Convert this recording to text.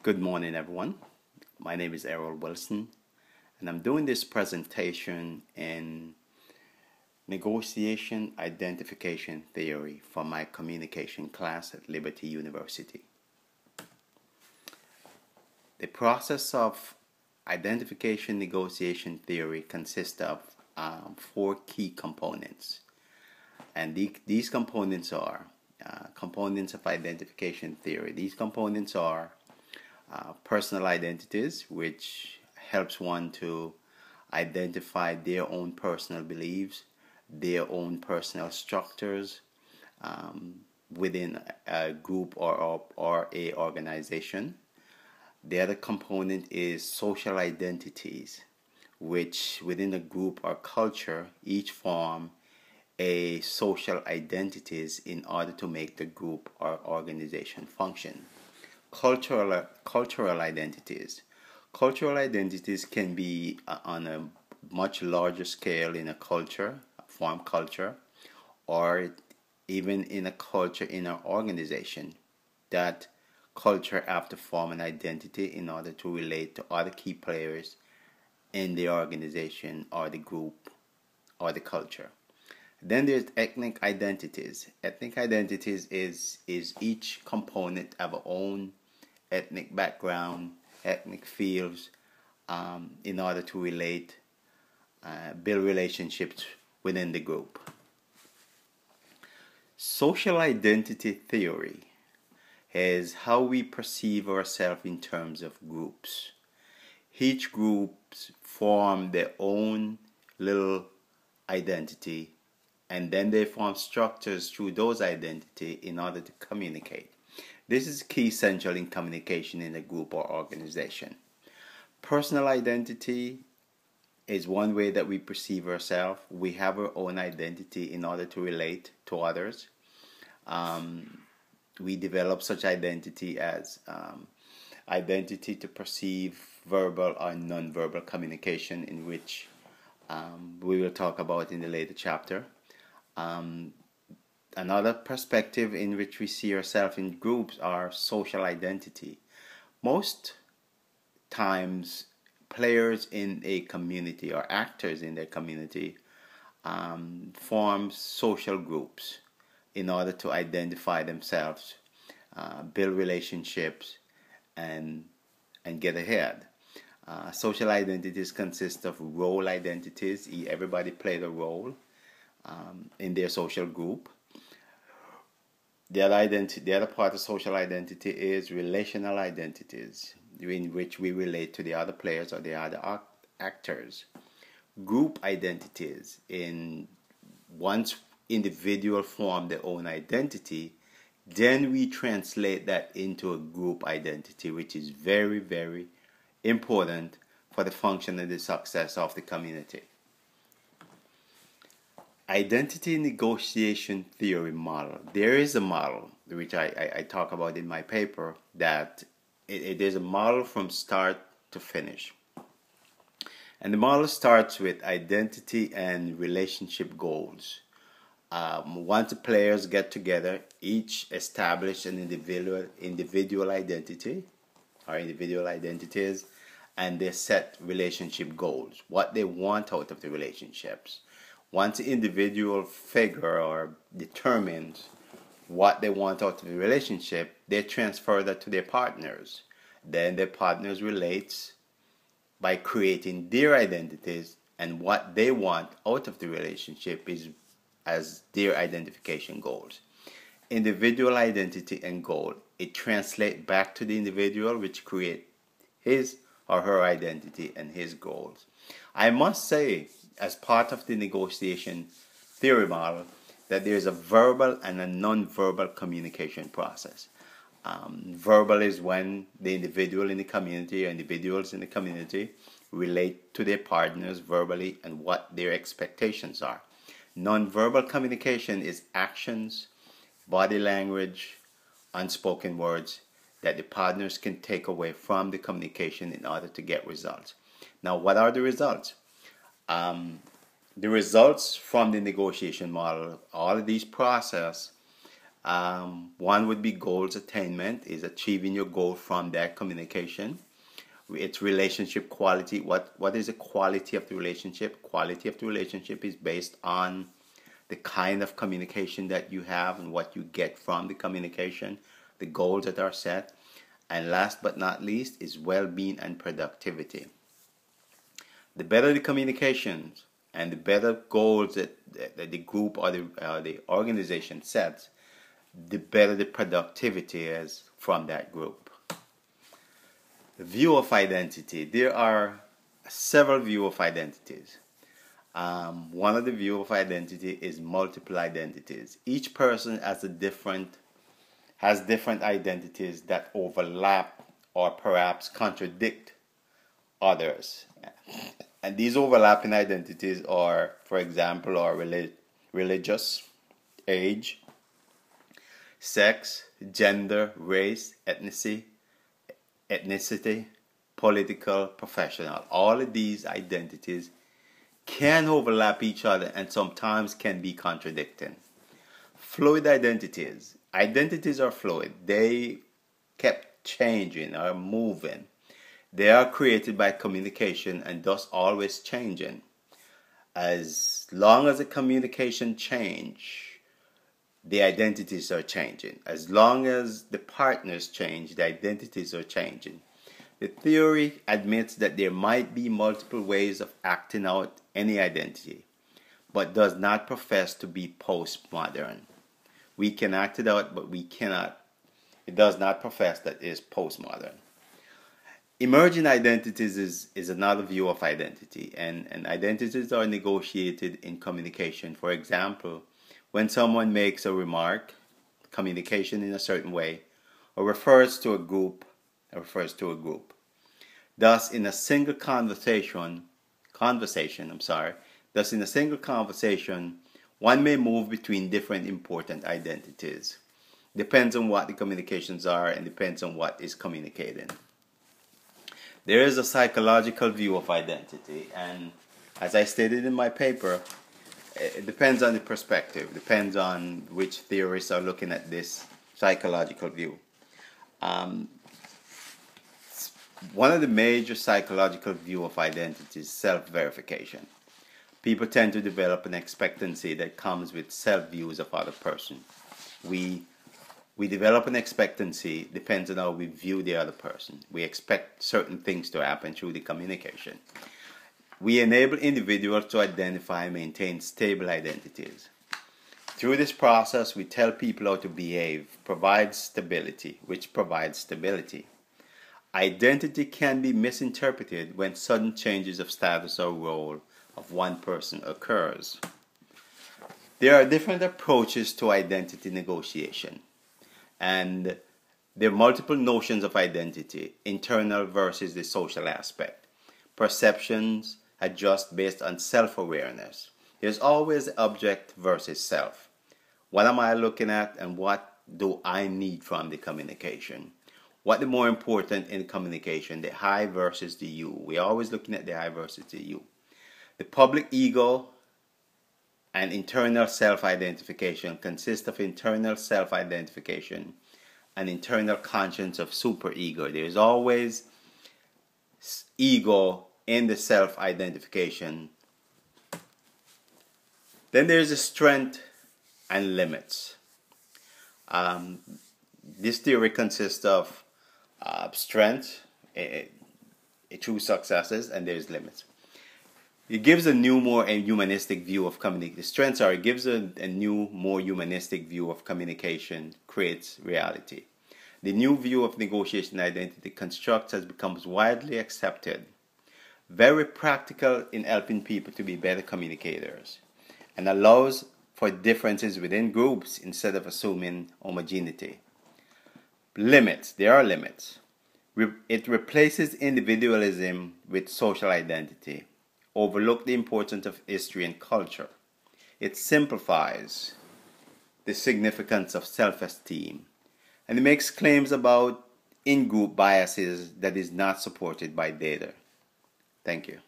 Good morning, everyone. My name is Errol Wilson, and I'm doing this presentation in negotiation identification theory for my communication class at Liberty University. The process of identification negotiation theory consists of four key components, and these components are components of identification theory. These components are personal identities, which helps one to identify their own personal beliefs, their own personal structures within a group or a organization. The other component is social identities, which within a group or culture each form a social identities in order to make the group or organization function. Cultural identities. Cultural identities can be on a much larger scale in a culture, form culture, or even in a culture in an organization. That culture have to form an identity in order to relate to other key players in the organization or the group or the culture. Then there's ethnic identities. Ethnic identities is each component of our own ethnic background, ethnic fields, in order to relate, build relationships within the group. Social identity theory is how we perceive ourselves in terms of groups. Each group form their own little identity, and then they form structures through those identity in order to communicate. This is key essential in communication in a group or organization. Personal identity is one way that we perceive ourselves. We have our own identity in order to relate to others. We develop such identity as identity to perceive verbal or non-verbal communication, in which we will talk about in the later chapter. Another perspective in which we see ourselves in groups are social identity. Most times, players in a community or actors in their community form social groups in order to identify themselves, build relationships, and get ahead. Social identities consist of role identities. Everybody plays a role in their social group. The other part of social identity is relational identities, in which we relate to the other players or the other actors. Group identities, once individual form their own identity, then we translate that into a group identity, which is very, very important for the function and the success of the community. Identity negotiation theory model. There is a model which I talk about in my paper, that it is a model from start to finish. And the model starts with identity and relationship goals. Once the players get together, each establish an individual identity or individual identities, and they set relationship goals, what they want out of the relationships. Once the individual figure or determines what they want out of the relationship, they transfer that to their partners. Then their partners relate by creating their identities, and what they want out of the relationship is as their identification goals. Individual identity and goal, it translates back to the individual, which create his or her identity and his goals. I must say, as part of the negotiation theory model, that there is a verbal and a non-verbal communication process. Verbal is when the individual in the community or individuals in the community relate to their partners verbally and what their expectations are. Non-verbal communication is actions, body language, unspoken words that the partners can take away from the communication in order to get results. Now, what are the results? The results from the negotiation model, all of these process One would be goals attainment, is achieving your goal from that communication. It's relationship quality. What is the quality of the relationship? Quality of the relationship is based on the kind of communication that you have and what you get from the communication, the goals that are set. And last but not least is well-being and productivity. The better the communications and the better goals that the group or the organization sets, the better the productivity is from that group. The view of identity. There are several views of identities. One of the view of identity is multiple identities. Each person has different identities that overlap or perhaps contradict others. And these overlapping identities are, for example, are religious, age, sex, gender, race, ethnicity, political, professional. All of these identities can overlap each other and sometimes can be contradicting. Fluid identities. Identities are fluid. They kept changing or moving. They are created by communication and thus always changing. As long as the communication change, the identities are changing. As long as the partners change, the identities are changing. The theory admits that there might be multiple ways of acting out any identity, but does not profess to be postmodern. We can act it out, but we cannot. It does not profess that it is postmodern. Emerging identities is another view of identity, and identities are negotiated in communication. For example, when someone makes a remark, communication in a certain way, or refers to a group. Thus, in a single conversation, one may move between different important identities. Depends on what the communications are and depends on what is communicated. There is a psychological view of identity, and as I stated in my paper, it depends on the perspective, depends on which theorists are looking at this psychological view. One of the major psychological view of identity is self-verification. People tend to develop an expectancy that comes with self-views of other person. We develop an expectancy, depends on how we view the other person. We expect certain things to happen through the communication. We enable individuals to identify and maintain stable identities. Through this process, we tell people how to behave, provides stability. Identity can be misinterpreted when sudden changes of status or role of one person occurs. There are different approaches to identity negotiation, and there are multiple notions of identity, internal versus the social aspect. Perceptions adjust based on self-awareness. There's always object versus self. What am I looking at and what do I need from the communication? What is more important in communication, the I versus the you? We're always looking at the I versus the you. The public ego and internal self-identification consist of internal self-identification and internal conscience of superego. There's always ego in the self-identification. Then there's the strength and limits. This theory consists of strength, true successes, and there's limits. It gives a new, more humanistic view of communication. It gives a new, more humanistic view of communication, creates reality. The new view of negotiation identity constructs has become widely accepted, very practical in helping people to be better communicators, and allows for differences within groups instead of assuming homogeneity. Limits. There are limits. It replaces individualism with social identity. Overlook the importance of history and culture. It simplifies the significance of self-esteem. And it makes claims about in-group biases that is not supported by data. Thank you.